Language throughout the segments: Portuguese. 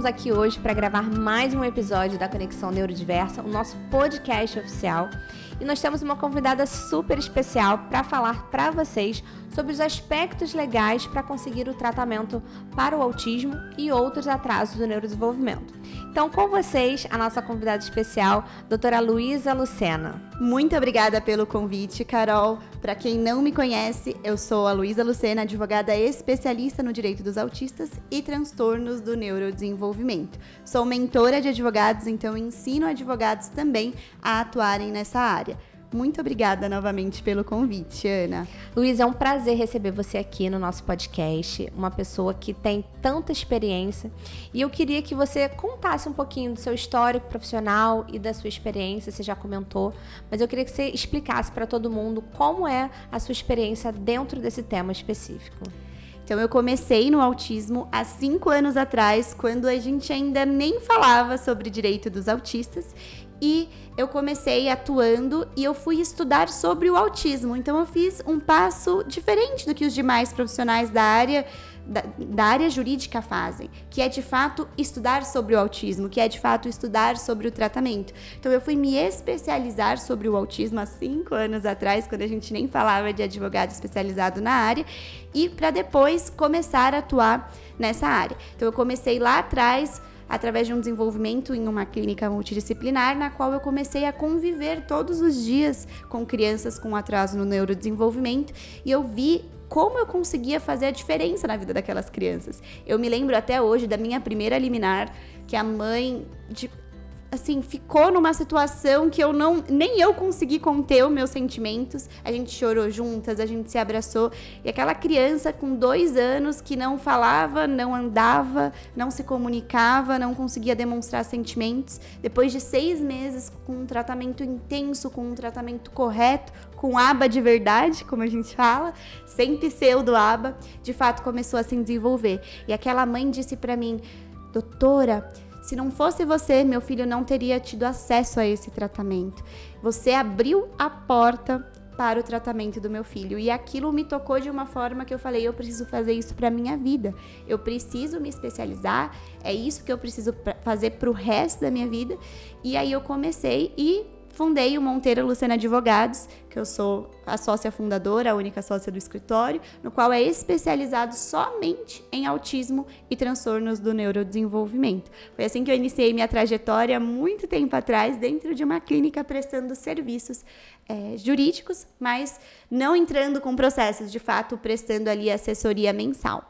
aqui hoje para gravar mais um episódio da Conexão Neurodiversa, o nosso podcast oficial. E nós temos uma convidada super especial para falar para vocês sobre os aspectos legais para conseguir o tratamento para o autismo e outros atrasos do neurodesenvolvimento. Então, com vocês, a nossa convidada especial, doutora Luísa Lucena. Muito obrigada pelo convite, Carol. Para quem não me conhece, eu sou a Luísa Lucena, advogada especialista no direito dos autistas e transtornos do neurodesenvolvimento. Sou mentora de advogados, então ensino advogados também a atuarem nessa área. Muito obrigada novamente pelo convite, Ana. Luísa, é um prazer receber você aqui no nosso podcast, uma pessoa que tem tanta experiência. E eu queria que você contasse um pouquinho do seu histórico profissional e da sua experiência, você já comentou, mas eu queria que você explicasse para todo mundo como é a sua experiência dentro desse tema específico. Então, eu comecei no autismo há 5 anos atrás, quando a gente ainda nem falava sobre direito dos autistas. E eu comecei atuando e eu fui estudar sobre o autismo. Então, eu fiz um passo diferente do que os demais profissionais da área jurídica fazem, que é de fato estudar sobre o autismo, que é de fato estudar sobre o tratamento. Então eu fui me especializar sobre o autismo há 5 anos atrás, quando a gente nem falava de advogado especializado na área, e para depois começar a atuar nessa área. Então eu comecei lá atrás, através de um desenvolvimento em uma clínica multidisciplinar, na qual eu comecei a conviver todos os dias com crianças com atraso no neurodesenvolvimento, e eu vi como eu conseguia fazer a diferença na vida daquelas crianças. Eu me lembro até hoje da minha primeira liminar, que a mãe, ficou numa situação que nem eu consegui conter os meus sentimentos. A gente chorou juntas, a gente se abraçou. E aquela criança com 2 anos que não falava, não andava, não se comunicava, não conseguia demonstrar sentimentos. Depois de 6 meses com um tratamento intenso, com um tratamento correto, com aba de verdade, como a gente fala, sem pseudo-aba, de fato começou a se desenvolver. E aquela mãe disse pra mim: doutora, se não fosse você, meu filho não teria tido acesso a esse tratamento. Você abriu a porta para o tratamento do meu filho. E aquilo me tocou de uma forma que eu falei: eu preciso fazer isso para a minha vida. Eu preciso me especializar, é isso que eu preciso fazer para o resto da minha vida. E aí eu comecei e fundei o Monteiro Lucena Advogados, que eu sou a sócia fundadora, a única sócia do escritório, no qual é especializado somente em autismo e transtornos do neurodesenvolvimento. Foi assim que eu iniciei minha trajetória, muito tempo atrás, dentro de uma clínica prestando serviços jurídicos, mas não entrando com processos, de fato, prestando ali assessoria mensal.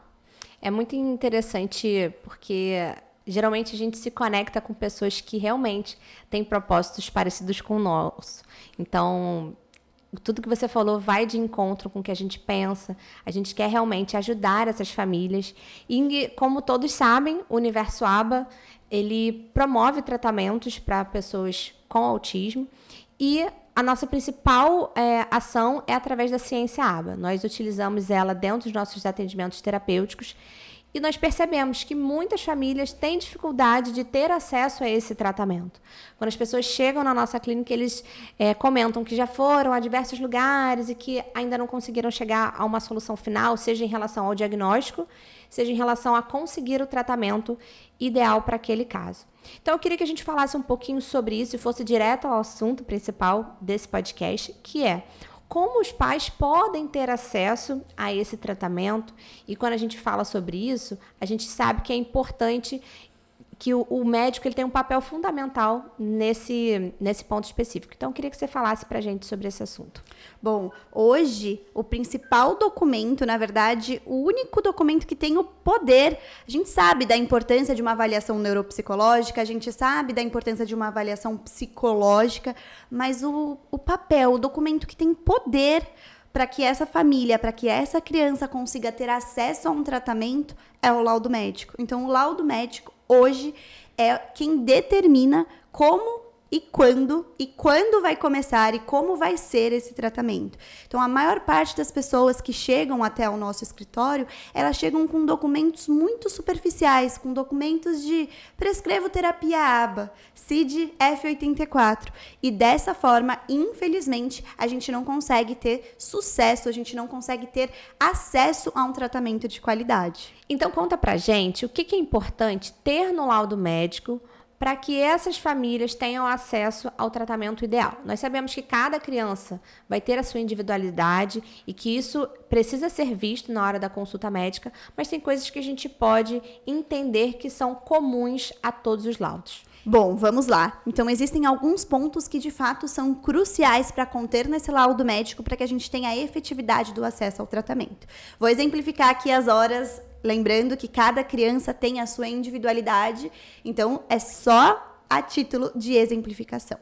É muito interessante porque geralmente a gente se conecta com pessoas que realmente têm propósitos parecidos com o nosso. Então, tudo que você falou vai de encontro com o que a gente pensa. A gente quer realmente ajudar essas famílias. E, como todos sabem, o Universo ABA, ele promove tratamentos para pessoas com autismo. E a nossa principal ação é através da ciência ABA. Nós utilizamos ela dentro dos nossos atendimentos terapêuticos. E nós percebemos que muitas famílias têm dificuldade de ter acesso a esse tratamento. Quando as pessoas chegam na nossa clínica, eles comentam que já foram a diversos lugares e que ainda não conseguiram chegar a uma solução final, seja em relação ao diagnóstico, seja em relação a conseguir o tratamento ideal para aquele caso. Então, eu queria que a gente falasse um pouquinho sobre isso e fosse direto ao assunto principal desse podcast, que é: como os pais podem ter acesso a esse tratamento? E quando a gente fala sobre isso, a gente sabe que é importante que o médico ele tem um papel fundamental nesse ponto específico. Então, eu queria que você falasse para a gente sobre esse assunto. Bom, hoje, o principal documento, na verdade, o único documento que tem o poder, a gente sabe da importância de uma avaliação neuropsicológica, a gente sabe da importância de uma avaliação psicológica, mas o papel, o documento que tem poder para que essa família, para que essa criança consiga ter acesso a um tratamento, é o laudo médico. Então, o laudo médico hoje é quem determina como e quando vai começar e como vai ser esse tratamento. Então, a maior parte das pessoas que chegam até o nosso escritório, elas chegam com documentos muito superficiais, com documentos de prescrevo terapia ABA, CID-F84. E dessa forma, infelizmente, a gente não consegue ter sucesso, a gente não consegue ter acesso a um tratamento de qualidade. Então, conta pra gente o que é importante ter no laudo médico para que essas famílias tenham acesso ao tratamento ideal. Nós sabemos que cada criança vai ter a sua individualidade e que isso precisa ser visto na hora da consulta médica, mas tem coisas que a gente pode entender que são comuns a todos os laudos. Bom, vamos lá. Então, existem alguns pontos que, de fato, são cruciais para conter nesse laudo médico para que a gente tenha a efetividade do acesso ao tratamento. Vou exemplificar aqui as horas, lembrando que cada criança tem a sua individualidade, então é só a título de exemplificação.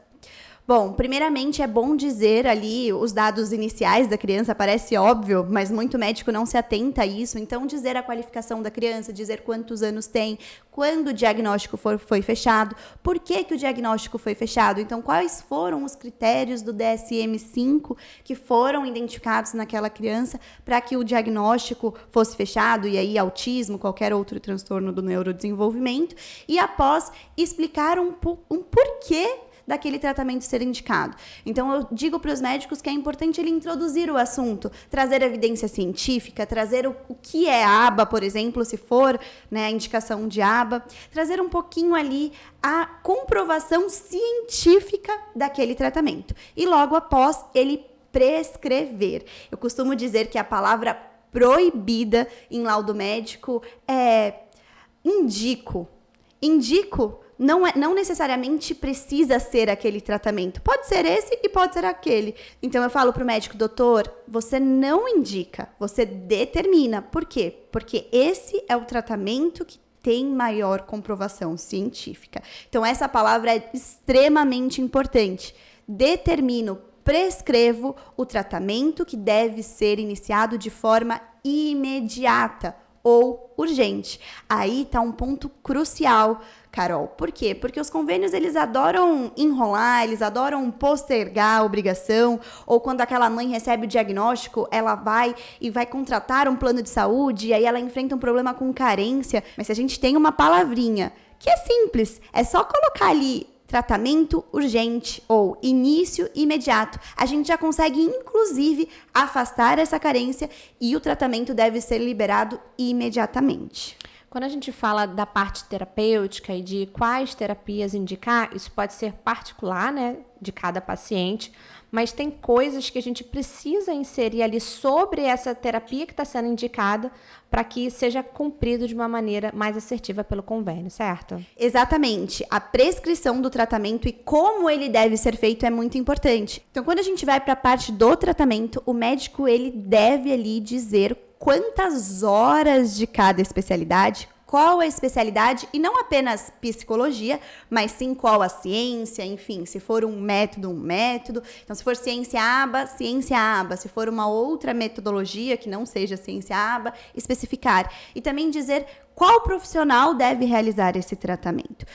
Bom, primeiramente é bom dizer ali os dados iniciais da criança, parece óbvio, mas muito médico não se atenta a isso. Então, dizer a qualificação da criança, dizer quantos anos tem, quando o diagnóstico foi fechado, por que o diagnóstico foi fechado. Então, quais foram os critérios do DSM-5 que foram identificados naquela criança para que o diagnóstico fosse fechado, e aí autismo, qualquer outro transtorno do neurodesenvolvimento. E após, explicar um porquê daquele tratamento ser indicado. Então, eu digo para os médicos que é importante ele introduzir o assunto, trazer evidência científica, trazer o que é ABA, por exemplo, se for, né, a indicação de ABA, trazer um pouquinho ali a comprovação científica daquele tratamento. E logo após, ele prescrever. Eu costumo dizer que a palavra proibida em laudo médico é indico. Indico não necessariamente precisa ser aquele tratamento. Pode ser esse e pode ser aquele. Então, eu falo para o médico, doutor, você não indica, você determina. Por quê? Porque esse é o tratamento que tem maior comprovação científica. Então, essa palavra é extremamente importante. Determino, prescrevo o tratamento que deve ser iniciado de forma imediata ou urgente. Aí está um ponto crucial, Carol. Por quê? Porque os convênios, eles adoram enrolar, eles adoram postergar a obrigação, ou quando aquela mãe recebe o diagnóstico, ela vai contratar um plano de saúde, e aí ela enfrenta um problema com carência. Mas se a gente tem uma palavrinha que é simples, é só colocar ali tratamento urgente ou início imediato, a gente já consegue, inclusive, afastar essa carência e o tratamento deve ser liberado imediatamente. Quando a gente fala da parte terapêutica e de quais terapias indicar, isso pode ser particular, né, de cada paciente, mas tem coisas que a gente precisa inserir ali sobre essa terapia que está sendo indicada para que seja cumprido de uma maneira mais assertiva pelo convênio, certo? Exatamente. A prescrição do tratamento e como ele deve ser feito é muito importante. Então, quando a gente vai para a parte do tratamento, o médico ele deve ali dizer quantas horas de cada especialidade, qual a especialidade, e não apenas psicologia, mas sim qual a ciência, enfim, se for um método. Então, se for ciência ABA, se for uma outra metodologia que não seja ciência ABA, especificar. E também dizer qual profissional deve realizar esse tratamento,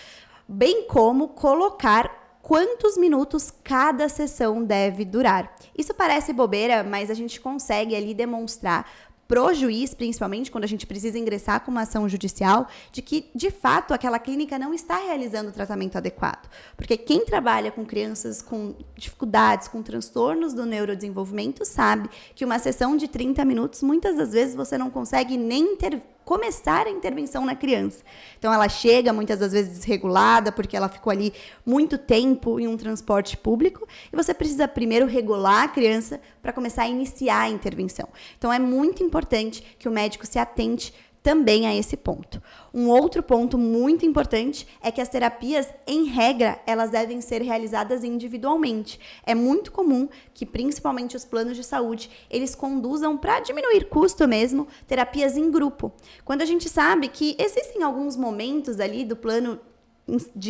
bem como colocar quantos minutos cada sessão deve durar. Isso parece bobeira, mas a gente consegue ali demonstrar pro juiz, principalmente quando a gente precisa ingressar com uma ação judicial, de que, de fato, aquela clínica não está realizando o tratamento adequado. Porque quem trabalha com crianças com dificuldades, com transtornos do neurodesenvolvimento, sabe que uma sessão de 30 minutos, muitas das vezes você não consegue nem começar a intervenção na criança. Então, ela chega muitas das vezes desregulada, porque ela ficou ali muito tempo em um transporte público, e você precisa primeiro regular a criança para começar a iniciar a intervenção. Então, é muito importante que o médico se atente também a esse ponto. Um outro ponto muito importante é que as terapias, em regra, elas devem ser realizadas individualmente. É muito comum que, principalmente os planos de saúde, eles conduzam, para diminuir custo mesmo, terapias em grupo. Quando a gente sabe que existem alguns momentos ali do plano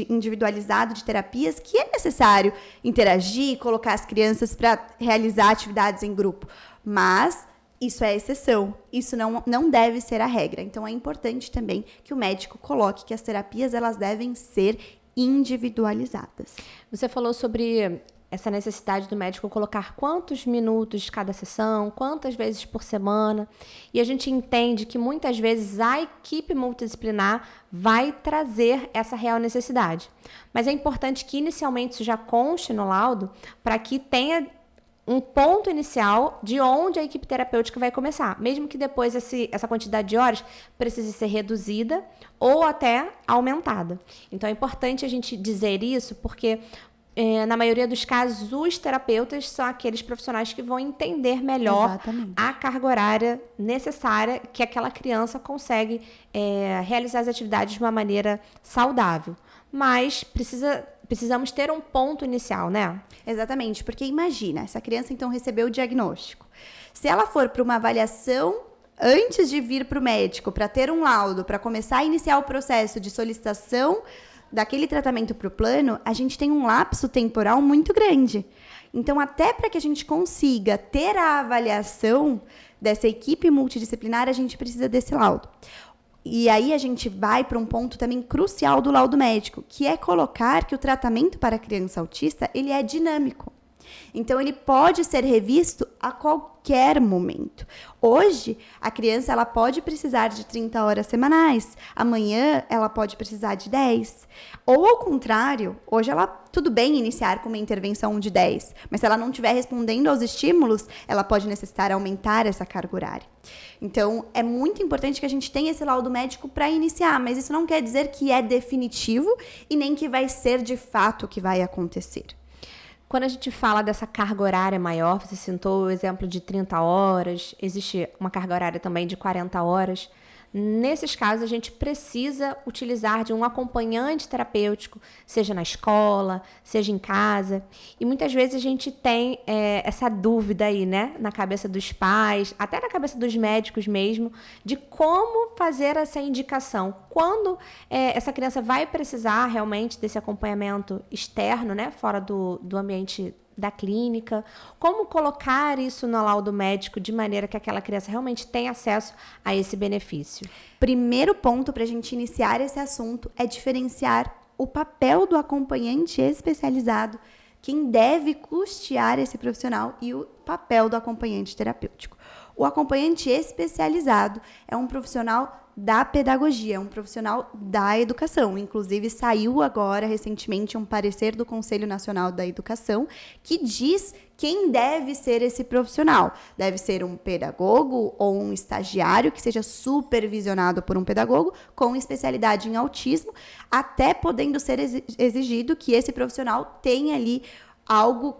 individualizado de terapias que é necessário interagir, colocar as crianças para realizar atividades em grupo. Mas isso é exceção, isso não deve ser a regra. Então, é importante também que o médico coloque que as terapias elas devem ser individualizadas. Você falou sobre essa necessidade do médico colocar quantos minutos de cada sessão, quantas vezes por semana, e a gente entende que muitas vezes a equipe multidisciplinar vai trazer essa real necessidade. Mas é importante que inicialmente isso já conste no laudo para que tenha um ponto inicial de onde a equipe terapêutica vai começar, mesmo que depois essa quantidade de horas precise ser reduzida ou até aumentada. Então é importante a gente dizer isso porque na maioria dos casos, os terapeutas são aqueles profissionais que vão entender melhor Exatamente. a carga horária necessária que aquela criança consegue realizar as atividades de uma maneira saudável. Mas precisamos ter um ponto inicial, né? Exatamente, porque imagina, essa criança então recebeu o diagnóstico. Se ela for para uma avaliação antes de vir para o médico, para ter um laudo, para começar a iniciar o processo de solicitação daquele tratamento para o plano, a gente tem um lapso temporal muito grande. Então, até para que a gente consiga ter a avaliação dessa equipe multidisciplinar, a gente precisa desse laudo. E aí a gente vai para um ponto também crucial do laudo médico, que é colocar que o tratamento para a criança autista, ele é dinâmico. Então, ele pode ser revisto a qualquer momento. Hoje, a criança ela pode precisar de 30 horas semanais. Amanhã, ela pode precisar de 10. Ou, ao contrário, hoje ela tudo bem iniciar com uma intervenção de 10. Mas se ela não estiver respondendo aos estímulos, ela pode necessitar aumentar essa carga horária. Então, é muito importante que a gente tenha esse laudo médico para iniciar. Mas isso não quer dizer que é definitivo e nem que vai ser de fato o que vai acontecer. Quando a gente fala dessa carga horária maior, você citou o exemplo de 30 horas, existe uma carga horária também de 40 horas. Nesses casos, a gente precisa utilizar de um acompanhante terapêutico, seja na escola, seja em casa. E muitas vezes a gente tem essa dúvida aí, né? Na cabeça dos pais, até na cabeça dos médicos mesmo, de como fazer essa indicação. Quando essa criança vai precisar realmente desse acompanhamento externo, né? Fora do ambiente da clínica, como colocar isso no laudo médico de maneira que aquela criança realmente tenha acesso a esse benefício. Primeiro ponto para a gente iniciar esse assunto é diferenciar o papel do acompanhante especializado, quem deve custear esse profissional, e o papel do acompanhante terapêutico. O acompanhante especializado é um profissional da pedagogia, é um profissional da educação. Inclusive, saiu agora, recentemente, um parecer do Conselho Nacional da Educação que diz quem deve ser esse profissional. Deve ser um pedagogo ou um estagiário que seja supervisionado por um pedagogo com especialidade em autismo, até podendo ser exigido que esse profissional tenha ali algo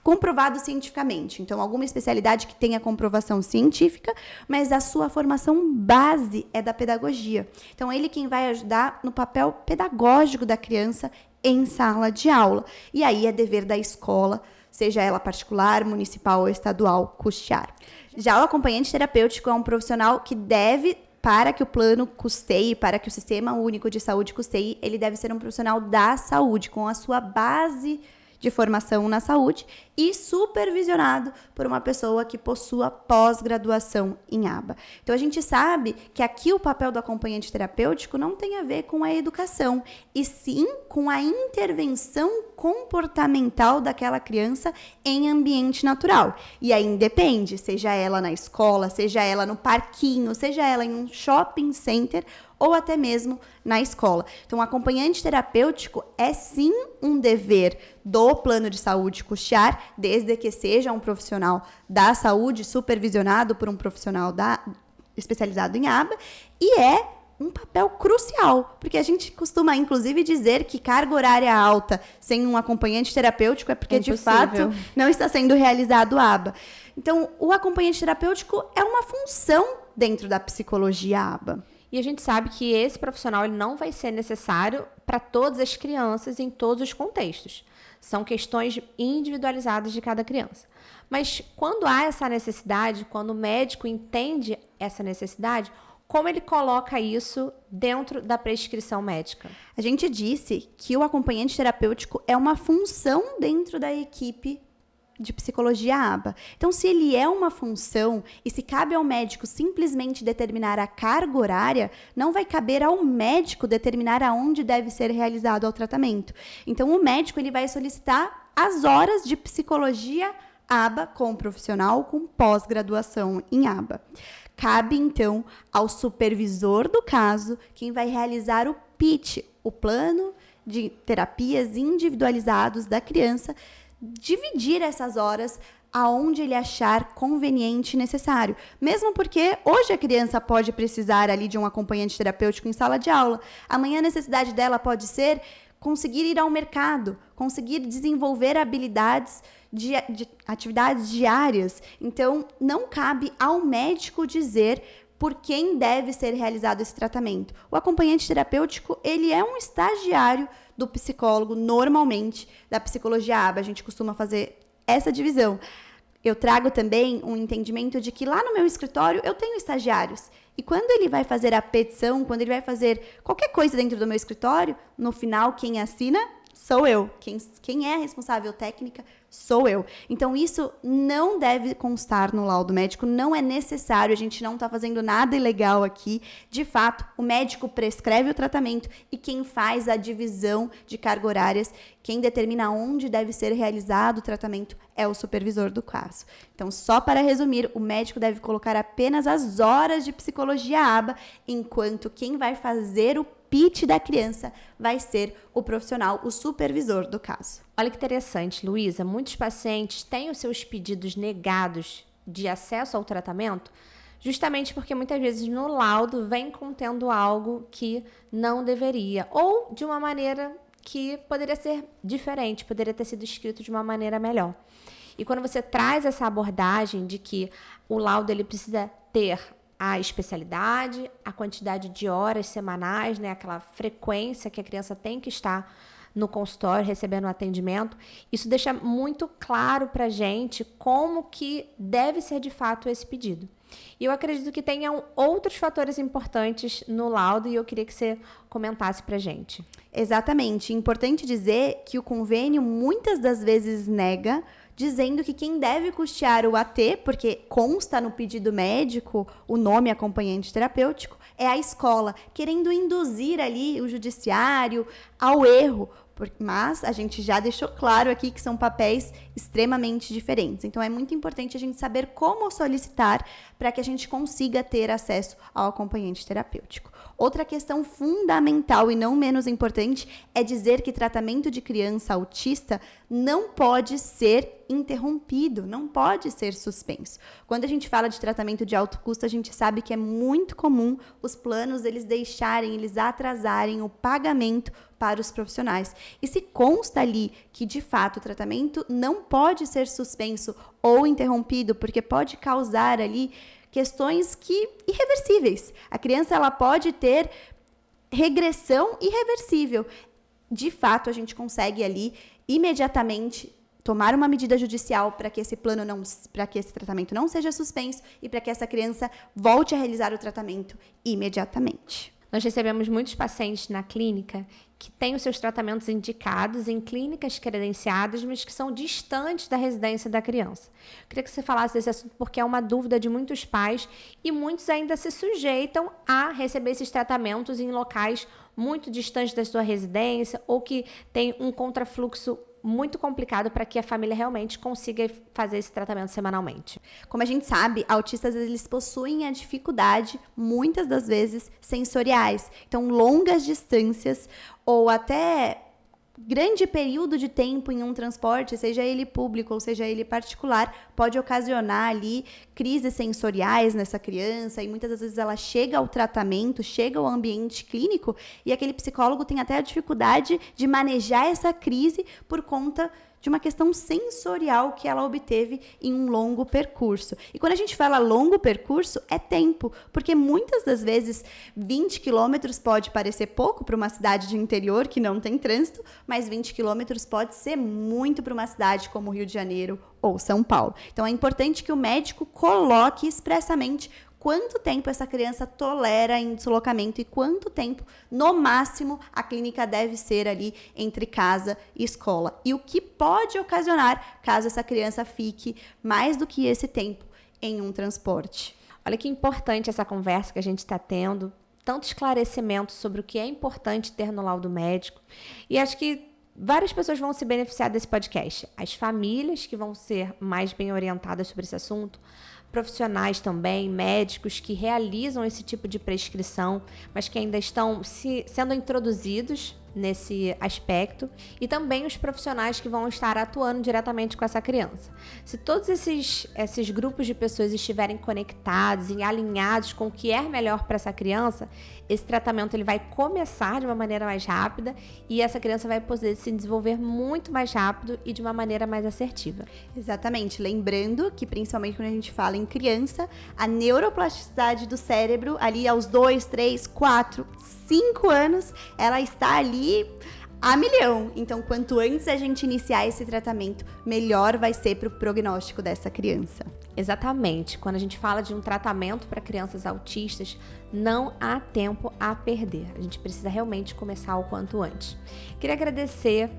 comprovado cientificamente. Então, alguma especialidade que tenha comprovação científica, mas a sua formação base é da pedagogia. Então, ele quem vai ajudar no papel pedagógico da criança em sala de aula. E aí é dever da escola, seja ela particular, municipal ou estadual, custear. Já o acompanhante terapêutico é um profissional que deve, para que o plano custeie, para que o Sistema Único de Saúde custeie, ele deve ser um profissional da saúde, com a sua base de formação na saúde e supervisionado por uma pessoa que possua pós-graduação em aba. Então, a gente sabe que aqui o papel do acompanhante terapêutico não tem a ver com a educação, e sim com a intervenção comportamental daquela criança em ambiente natural. E aí depende, seja ela na escola, seja ela no parquinho, seja ela em um shopping center, ou até mesmo na escola. Então, o acompanhante terapêutico é sim um dever do plano de saúde custear, desde que seja um profissional da saúde supervisionado por um profissional especializado em aba, e é um papel crucial, porque a gente costuma, inclusive, dizer que carga horária alta sem um acompanhante terapêutico é porque, de fato, não está sendo realizado aba. Então, o acompanhante terapêutico é uma função dentro da psicologia aba. E a gente sabe que esse profissional ele não vai ser necessário para todas as crianças em todos os contextos. São questões individualizadas de cada criança. Mas quando há essa necessidade, quando o médico entende essa necessidade, como ele coloca isso dentro da prescrição médica? A gente disse que o acompanhante terapêutico é uma função dentro da equipe de psicologia ABA. Então, se ele é uma função e se cabe ao médico simplesmente determinar a carga horária, não vai caber ao médico determinar aonde deve ser realizado o tratamento. Então, o médico ele vai solicitar as horas de psicologia ABA com profissional com pós-graduação em ABA. Cabe, então, ao supervisor do caso quem vai realizar o PIT, o plano de terapias individualizados da criança, dividir essas horas aonde ele achar conveniente e necessário. Mesmo porque hoje a criança pode precisar ali de um acompanhante terapêutico em sala de aula. Amanhã a necessidade dela pode ser conseguir ir ao mercado, conseguir desenvolver habilidades de atividades diárias. Então, não cabe ao médico dizer por quem deve ser realizado esse tratamento. O acompanhante terapêutico, ele é um estagiário do psicólogo, normalmente, da psicologia ABA. A gente costuma fazer essa divisão. Eu trago também um entendimento de que lá no meu escritório eu tenho estagiários. E quando ele vai fazer a petição, quando ele vai fazer qualquer coisa dentro do meu escritório, no final, quem assina sou eu. Quem é a responsável técnica sou eu. Então, isso não deve constar no laudo médico, não é necessário, a gente não está fazendo nada ilegal aqui. De fato, o médico prescreve o tratamento e quem faz a divisão de carga horárias, quem determina onde deve ser realizado o tratamento é o supervisor do caso. Então, só para resumir, o médico deve colocar apenas as horas de psicologia ABA, enquanto quem vai fazer o PIT da criança vai ser o profissional, o supervisor do caso. Olha que interessante, Luísa. Muitos pacientes têm os seus pedidos negados de acesso ao tratamento justamente porque muitas vezes no laudo vem contendo algo que não deveria ou de uma maneira que poderia ser diferente, poderia ter sido escrito de uma maneira melhor. E quando você traz essa abordagem de que o laudo ele precisa ter a especialidade, a quantidade de horas semanais, né, aquela frequência que a criança tem que estar no consultório recebendo atendimento, isso deixa muito claro para a gente como que deve ser de fato esse pedido. E eu acredito que tenham outros fatores importantes no laudo e eu queria que você comentasse para a gente. Exatamente. Importante dizer que o convênio muitas das vezes nega, dizendo que quem deve custear o AT, porque consta no pedido médico o nome acompanhante terapêutico, é a escola, querendo induzir ali o judiciário ao erro. Mas a gente já deixou claro aqui que são papéis extremamente diferentes. Então, é muito importante a gente saber como solicitar para que a gente consiga ter acesso ao acompanhante terapêutico. Outra questão fundamental e não menos importante é dizer que tratamento de criança autista não pode ser interrompido, não pode ser suspenso. Quando a gente fala de tratamento de alto custo, a gente sabe que é muito comum os planos eles atrasarem o pagamento para os profissionais. E se consta ali que, de fato, o tratamento não pode ser suspenso ou interrompido, porque pode causar ali questões irreversíveis. A criança ela pode ter regressão irreversível. De fato, a gente consegue ali imediatamente tomar uma medida judicial para que esse tratamento não seja suspenso e para que essa criança volte a realizar o tratamento imediatamente. Nós recebemos muitos pacientes na clínica que têm os seus tratamentos indicados em clínicas credenciadas, mas que são distantes da residência da criança. Eu queria que você falasse desse assunto porque é uma dúvida de muitos pais e muitos ainda se sujeitam a receber esses tratamentos em locais muito distantes da sua residência ou que tem um contrafluxo muito complicado para que a família realmente consiga fazer esse tratamento semanalmente. Como a gente sabe, autistas eles possuem a dificuldade, muitas das vezes, sensoriais. Então, longas distâncias ou até grande período de tempo em um transporte, seja ele público ou seja ele particular, pode ocasionar ali crises sensoriais nessa criança e muitas das vezes ela chega ao tratamento, chega ao ambiente clínico e aquele psicólogo tem até a dificuldade de manejar essa crise por conta de uma questão sensorial que ela obteve em um longo percurso. E quando a gente fala longo percurso, é tempo, porque muitas das vezes 20 quilômetros pode parecer pouco para uma cidade de interior que não tem trânsito, mas 20 quilômetros pode ser muito para uma cidade como Rio de Janeiro ou São Paulo. Então, é importante que o médico coloque expressamente quanto tempo essa criança tolera em deslocamento e quanto tempo, no máximo, a clínica deve ser ali entre casa e escola. E o que pode ocasionar caso essa criança fique mais do que esse tempo em um transporte. Olha que importante essa conversa que a gente está tendo, tanto esclarecimento sobre o que é importante ter no laudo médico. E acho que várias pessoas vão se beneficiar desse podcast. As famílias que vão ser mais bem orientadas sobre esse assunto, profissionais também, médicos que realizam esse tipo de prescrição, mas que ainda estão sendo introduzidos nesse aspecto, e também os profissionais que vão estar atuando diretamente com essa criança. Se todos esses grupos de pessoas estiverem conectados e alinhados com o que é melhor para essa criança, esse tratamento ele vai começar de uma maneira mais rápida e essa criança vai poder se desenvolver muito mais rápido e de uma maneira mais assertiva. Exatamente. Lembrando que, principalmente quando a gente fala em criança, a neuroplasticidade do cérebro, ali aos 2, 3, 4, 5 anos, ela está ali a milhão. Então, quanto antes a gente iniciar esse tratamento, melhor vai ser para o prognóstico dessa criança. Exatamente. Quando a gente fala de um tratamento para crianças autistas, não há tempo a perder. A gente precisa realmente começar o quanto antes. Queria agradecer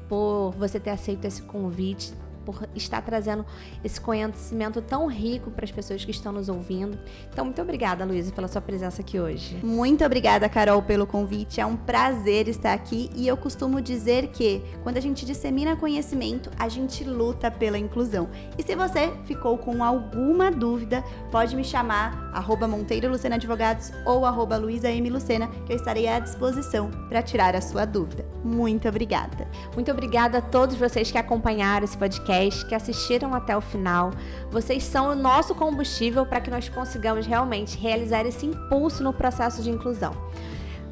por você ter aceito esse convite, por estar trazendo esse conhecimento tão rico para as pessoas que estão nos ouvindo. Então, muito obrigada, Luísa, pela sua presença aqui hoje. Muito obrigada, Carol, pelo convite. É um prazer estar aqui e eu costumo dizer que quando a gente dissemina conhecimento, a gente luta pela inclusão. E se você ficou com alguma dúvida, pode me chamar @MonteiroLucenaAdvogados ou @LuisaMLucena, que eu estarei à disposição para tirar a sua dúvida. Muito obrigada. Muito obrigada a todos vocês que acompanharam esse podcast, que assistiram até o final. Vocês são o nosso combustível para que nós consigamos realmente realizar esse impulso no processo de inclusão.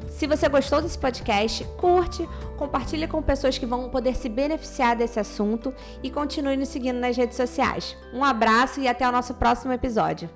Se você gostou desse podcast, curte, compartilha com pessoas que vão poder se beneficiar desse assunto e continue nos seguindo nas redes sociais. Um abraço e até o nosso próximo episódio.